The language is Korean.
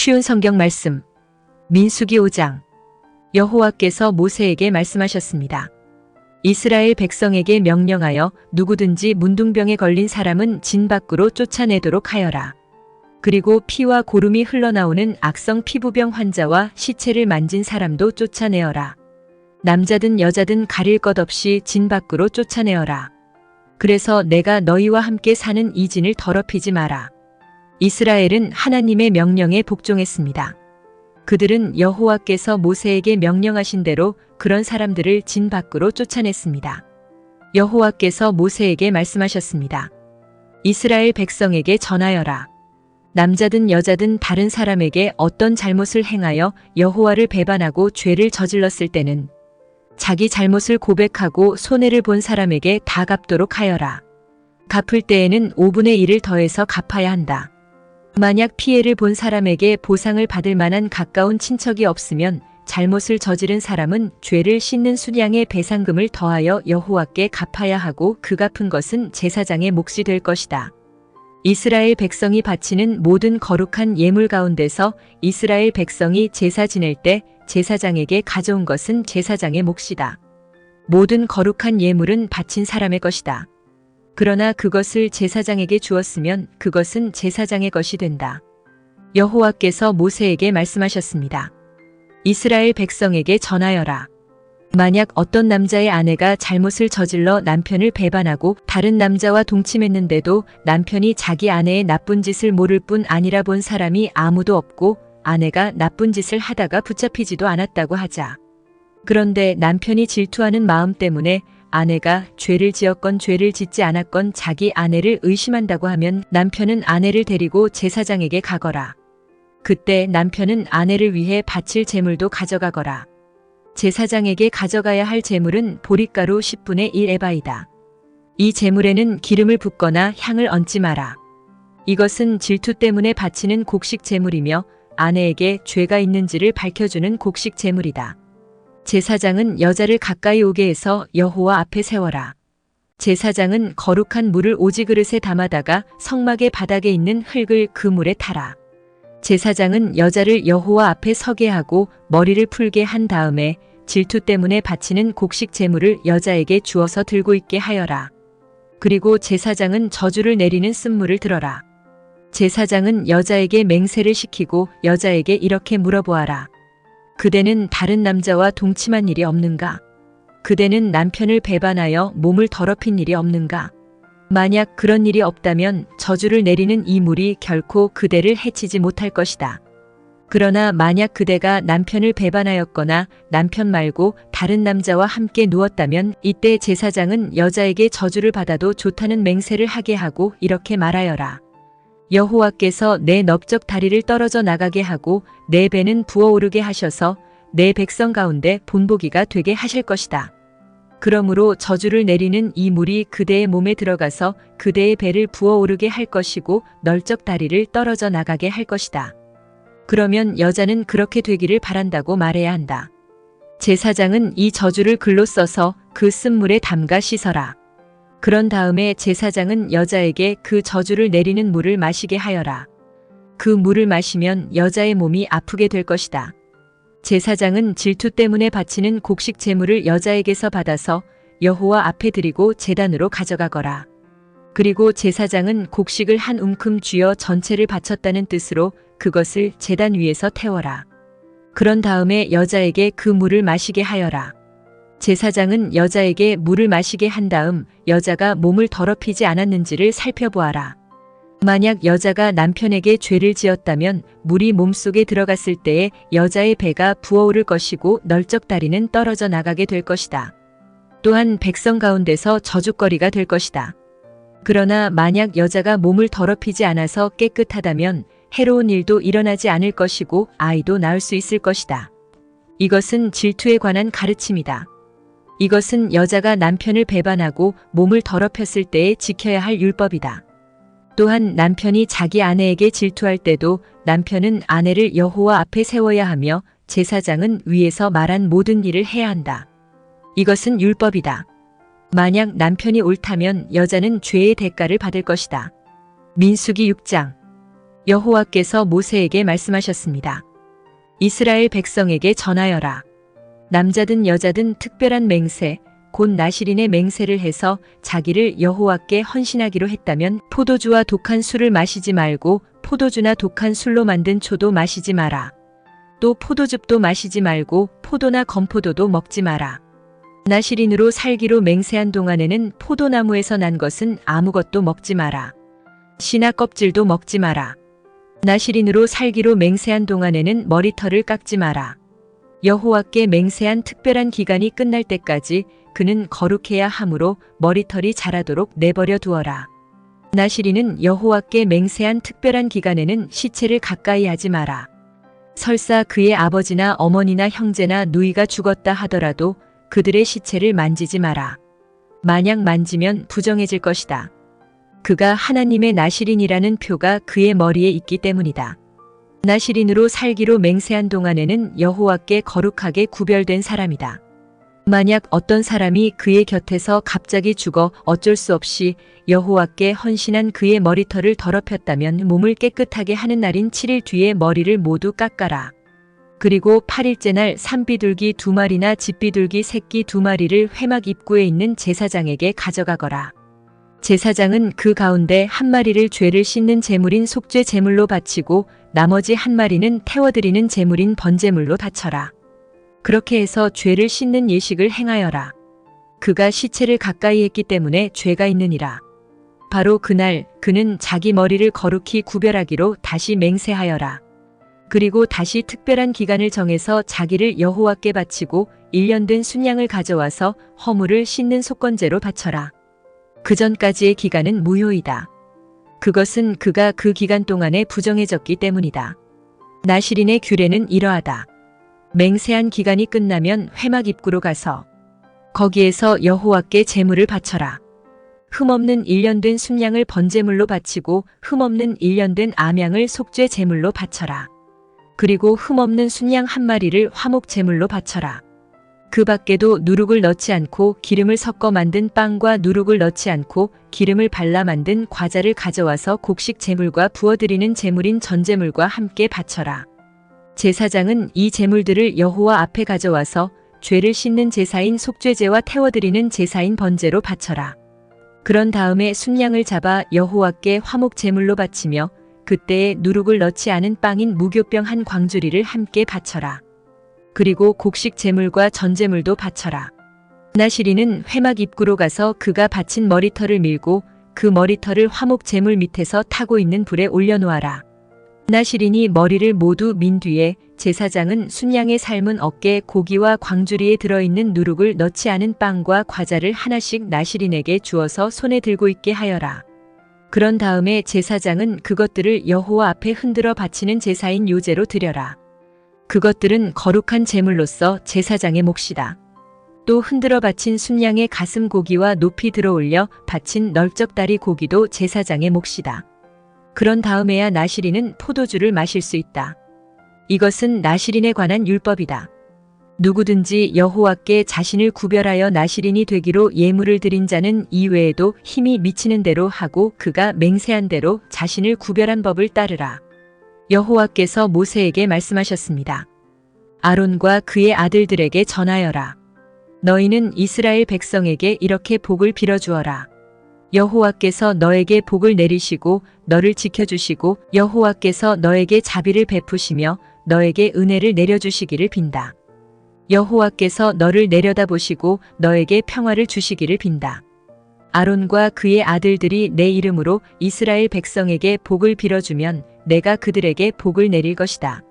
쉬운 성경 말씀. 민수기 5장. 여호와께서 모세에게 말씀하셨습니다. 이스라엘 백성에게 명령하여 누구든지 문둥병에 걸린 사람은 진 밖으로 쫓아내도록 하여라. 그리고 피와 고름이 흘러나오는 악성 피부병 환자와 시체를 만진 사람도 쫓아내어라. 남자든 여자든 가릴 것 없이 진 밖으로 쫓아내어라. 그래서 내가 너희와 함께 사는 이 진을 더럽히지 마라. 이스라엘은 하나님의 명령에 복종했습니다. 그들은 여호와께서 모세에게 명령하신 대로 그런 사람들을 진 밖으로 쫓아냈습니다. 여호와께서 모세에게 말씀하셨습니다. 이스라엘 백성에게 전하여라. 남자든 여자든 다른 사람에게 어떤 잘못을 행하여 여호와를 배반하고 죄를 저질렀을 때는 자기 잘못을 고백하고 손해를 본 사람에게 다 갚도록 하여라. 갚을 때에는 5분의 1을 더해서 갚아야 한다. 만약 피해를 본 사람에게 보상을 받을 만한 가까운 친척이 없으면 잘못을 저지른 사람은 죄를 씻는 수량의 배상금을 더하여 여호와께 갚아야 하고 그 갚은 것은 제사장의 몫이 될 것이다. 이스라엘 백성이 바치는 모든 거룩한 예물 가운데서 이스라엘 백성이 제사 지낼 때 제사장에게 가져온 것은 제사장의 몫이다. 모든 거룩한 예물은 바친 사람의 것이다. 그러나 그것을 제사장에게 주었으면 그것은 제사장의 것이 된다. 여호와께서 모세에게 말씀하셨습니다. 이스라엘 백성에게 전하여라. 만약 어떤 남자의 아내가 잘못을 저질러 남편을 배반하고 다른 남자와 동침했는데도 남편이 자기 아내의 나쁜 짓을 모를 뿐 아니라 본 사람이 아무도 없고 아내가 나쁜 짓을 하다가 붙잡히지도 않았다고 하자. 그런데 남편이 질투하는 마음 때문에 아내가 죄를 지었건 죄를 짓지 않았건 자기 아내를 의심한다고 하면 남편은 아내를 데리고 제사장에게 가거라. 그때 남편은 아내를 위해 바칠 제물도 가져가거라. 제사장에게 가져가야 할 제물은 보릿가루 10분의 1 에바이다. 이 제물에는 기름을 붓거나 향을 얹지 마라. 이것은 질투 때문에 바치는 곡식 제물이며 아내에게 죄가 있는지를 밝혀주는 곡식 제물이다. 제사장은 여자를 가까이 오게 해서 여호와 앞에 세워라. 제사장은 거룩한 물을 오지그릇에 담아다가 성막의 바닥에 있는 흙을 그 물에 타라. 제사장은 여자를 여호와 앞에 서게 하고 머리를 풀게 한 다음에 질투 때문에 바치는 곡식 제물을 여자에게 주어서 들고 있게 하여라. 그리고 제사장은 저주를 내리는 쓴물을 들어라. 제사장은 여자에게 맹세를 시키고 여자에게 이렇게 물어보아라. 그대는 다른 남자와 동침한 일이 없는가? 그대는 남편을 배반하여 몸을 더럽힌 일이 없는가? 만약 그런 일이 없다면 저주를 내리는 이 물이 결코 그대를 해치지 못할 것이다. 그러나 만약 그대가 남편을 배반하였거나 남편 말고 다른 남자와 함께 누웠다면 이때 제사장은 여자에게 저주를 받아도 좋다는 맹세를 하게 하고 이렇게 말하여라. 여호와께서 내 넓적 다리를 떨어져 나가게 하고 내 배는 부어오르게 하셔서 내 백성 가운데 본보기가 되게 하실 것이다. 그러므로 저주를 내리는 이 물이 그대의 몸에 들어가서 그대의 배를 부어오르게 할 것이고 넓적 다리를 떨어져 나가게 할 것이다. 그러면 여자는 그렇게 되기를 바란다고 말해야 한다. 제사장은 이 저주를 글로 써서 그 쓴물에 담가 씻어라. 그런 다음에 제사장은 여자에게 그 저주를 내리는 물을 마시게 하여라. 그 물을 마시면 여자의 몸이 아프게 될 것이다. 제사장은 질투 때문에 바치는 곡식 제물을 여자에게서 받아서 여호와 앞에 드리고 제단으로 가져가거라. 그리고 제사장은 곡식을 한 움큼 쥐어 전체를 바쳤다는 뜻으로 그것을 제단 위에서 태워라. 그런 다음에 여자에게 그 물을 마시게 하여라. 제사장은 여자에게 물을 마시게 한 다음 여자가 몸을 더럽히지 않았는지를 살펴보아라. 만약 여자가 남편에게 죄를 지었다면 물이 몸속에 들어갔을 때에 여자의 배가 부어오를 것이고 넓적 다리는 떨어져 나가게 될 것이다. 또한 백성 가운데서 저주거리가 될 것이다. 그러나 만약 여자가 몸을 더럽히지 않아서 깨끗하다면 해로운 일도 일어나지 않을 것이고 아이도 낳을 수 있을 것이다. 이것은 질투에 관한 가르침이다. 이것은 여자가 남편을 배반하고 몸을 더럽혔을 때에 지켜야 할 율법이다. 또한 남편이 자기 아내에게 질투할 때도 남편은 아내를 여호와 앞에 세워야 하며 제사장은 위에서 말한 모든 일을 해야 한다. 이것은 율법이다. 만약 남편이 옳다면 여자는 죄의 대가를 받을 것이다. 민수기 6장. 여호와께서 모세에게 말씀하셨습니다. 이스라엘 백성에게 전하여라. 남자든 여자든 특별한 맹세, 곧 나실인의 맹세를 해서 자기를 여호와께 헌신하기로 했다면 포도주와 독한 술을 마시지 말고 포도주나 독한 술로 만든 초도 마시지 마라. 또 포도즙도 마시지 말고 포도나 건포도도 먹지 마라. 나실인으로 살기로 맹세한 동안에는 포도나무에서 난 것은 아무것도 먹지 마라. 씨나 껍질도 먹지 마라. 나실인으로 살기로 맹세한 동안에는 머리털을 깎지 마라. 여호와께 맹세한 특별한 기간이 끝날 때까지 그는 거룩해야 하므로 머리털이 자라도록 내버려 두어라. 나실인은 여호와께 맹세한 특별한 기간에는 시체를 가까이 하지 마라. 설사 그의 아버지나 어머니나 형제나 누이가 죽었다 하더라도 그들의 시체를 만지지 마라. 만약 만지면 부정해질 것이다. 그가 하나님의 나실인이라는 표가 그의 머리에 있기 때문이다. 나실인으로 살기로 맹세한 동안에는 여호와께 거룩하게 구별된 사람이다. 만약 어떤 사람이 그의 곁에서 갑자기 죽어 어쩔 수 없이 여호와께 헌신한 그의 머리털을 더럽혔다면 몸을 깨끗하게 하는 날인 7일 뒤에 머리를 모두 깎아라. 그리고 8일째 날 산비둘기 2마리나 집비둘기 새끼 2마리를 회막 입구에 있는 제사장에게 가져가거라. 제사장은 그 가운데 1마리를 죄를 씻는 제물인 속죄 제물로 바치고 나머지 1마리는 태워드리는 제물인 번제물로 바쳐라. 그렇게 해서 죄를 씻는 예식을 행하여라. 그가 시체를 가까이 했기 때문에 죄가 있느니라. 바로 그날 그는 자기 머리를 거룩히 구별하기로 다시 맹세하여라. 그리고 다시 특별한 기간을 정해서 자기를 여호와께 바치고 1년 된 순양을 가져와서 허물을 씻는 속건제로 바쳐라. 그 전까지의 기간은 무효이다. 그것은 그가 그 기간 동안에 부정해졌기 때문이다. 나실인의 규례는 이러하다. 맹세한 기간이 끝나면 회막 입구로 가서 거기에서 여호와께 제물을 바쳐라. 흠없는 1년 된 순양을 번제물로 바치고 흠없는 1년 된 암양을 속죄 제물로 바쳐라. 그리고 흠없는 순양 1마리를 화목 제물로 바쳐라. 그 밖에도 누룩을 넣지 않고 기름을 섞어 만든 빵과 누룩을 넣지 않고 기름을 발라 만든 과자를 가져와서 곡식 제물과 부어드리는 제물인 전제물과 함께 바쳐라. 제사장은 이 제물들을 여호와 앞에 가져와서 죄를 씻는 제사인 속죄제와 태워드리는 제사인 번제로 바쳐라. 그런 다음에 순양을 잡아 여호와께 화목 제물로 바치며 그때에 누룩을 넣지 않은 빵인 무교병 1광주리를 함께 바쳐라. 그리고 곡식 제물과 전제물도 바쳐라. 나실인은 회막 입구로 가서 그가 바친 머리털을 밀고 그 머리털을 화목 제물 밑에서 타고 있는 불에 올려놓아라. 나실인이 머리를 모두 민 뒤에 제사장은 순양의 삶은 어깨 고기와 광주리에 들어있는 누룩을 넣지 않은 빵과 과자를 하나씩 나실인에게 주어서 손에 들고 있게 하여라. 그런 다음에 제사장은 그것들을 여호와 앞에 흔들어 바치는 제사인 요제로 드려라. 그것들은 거룩한 제물로서 제사장의 몫이다. 또 흔들어 바친 순양의 가슴 고기와 높이 들어올려 바친 널쩍다리 고기도 제사장의 몫이다. 그런 다음에야 나실인은 포도주를 마실 수 있다. 이것은 나실인에 관한 율법이다. 누구든지 여호와께 자신을 구별하여 나실인이 되기로 예물을 드린 자는 이외에도 힘이 미치는 대로 하고 그가 맹세한 대로 자신을 구별한 법을 따르라. 여호와께서 모세에게 말씀하셨습니다. 아론과 그의 아들들에게 전하여라. 너희는 이스라엘 백성에게 이렇게 복을 빌어주어라. 여호와께서 너에게 복을 내리시고 너를 지켜주시고 여호와께서 너에게 자비를 베푸시며 너에게 은혜를 내려주시기를 빈다. 여호와께서 너를 내려다보시고 너에게 평화를 주시기를 빈다. 아론과 그의 아들들이 내 이름으로 이스라엘 백성에게 복을 빌어주면 내가 그들에게 복을 내릴 것이다.